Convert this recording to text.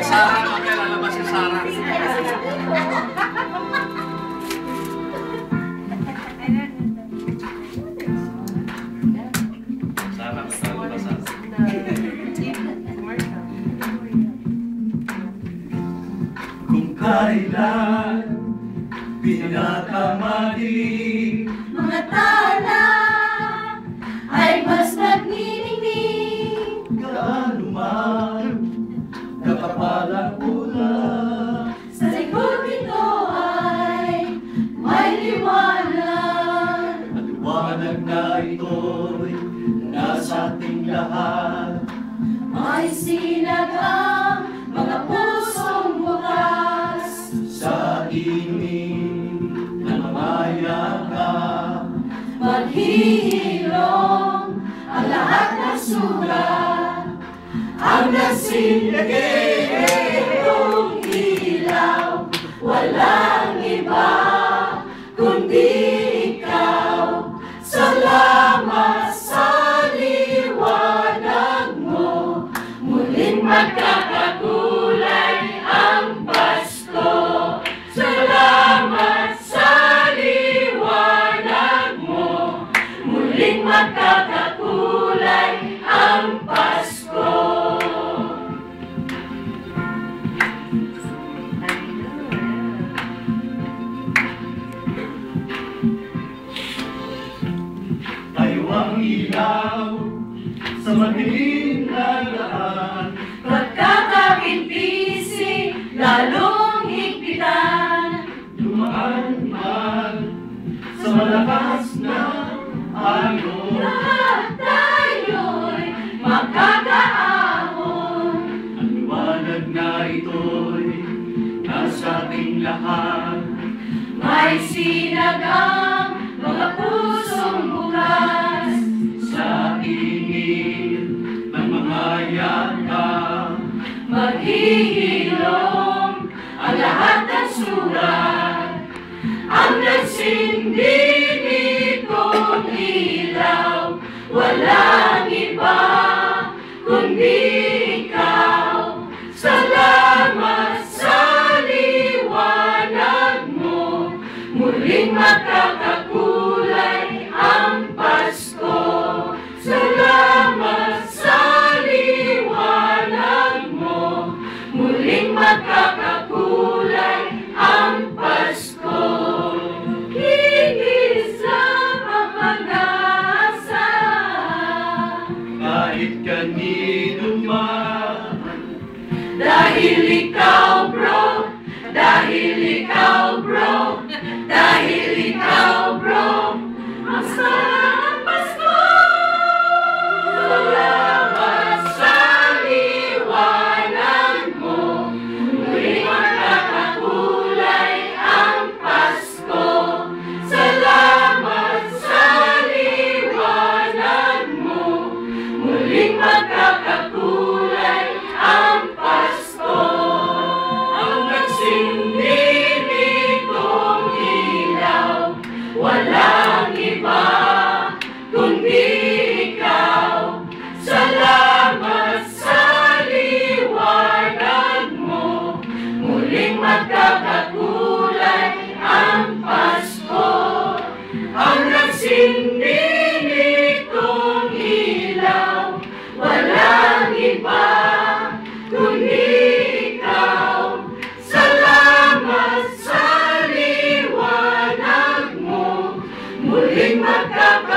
Sarah, mamaya lalabas si Sarah. Sarah, kasama ba Sarah? Kung kailan pinakamadilim mga tala ay mas nagniningning, gaano man kakapalang ulan, sa likod nito ay may liwanag. at liwanag na ito'y nasa ating lahat. May sinag ang mga pusong bukas, Sa ining ng mayaka, maghihilom ang lahat ng sugat. Ang nagsindagitong ilaw, walang iba kundi ikaw. Salamat sa liwanag mo, muling magkakakulay ang Pasko. Salamat sa liwanag mo, muling magkakakulay ang Pasko. tayo ang ilaw sa madilim na daan. Pagkakapimpisi, lalong higpitan. Dumaan man sa malakas na alon, Lahat tayo'y magkakaahon. ang liwanag na ito'y nasa ating lahat. May sinagang mga pusong bukas, Sa ingin ng mga yakap, maghihilom ang lahat ng sugat. Ang nagsindi nitong ilaw, walang iba kundi ikaw. Salamat sa liwanag mo, muling magkakakulay ang Pasko. Salamat sa liwanag mo, muling magkakakulay ang Pasko. Higit sa pag-asa, kahit kanino man. dahil ikaw bro, dahil ikaw bro, dahil ikaw bro, ang sarap Pasko. Salamat sa liwanag mo, muling magkakakulay ang Pasko. Salamat sa liwanag mo, muling magkakakulay ang Pasko. Ang nagsindi nitong ilaw, walang iba kundi ikaw. Salamat sa liwanag mo, muling magkakakulay ang Pasko. Ang nagsindi nitong ilaw, walang iba kundi ikaw. Salamat sa liwanag mo, muling magkakakulay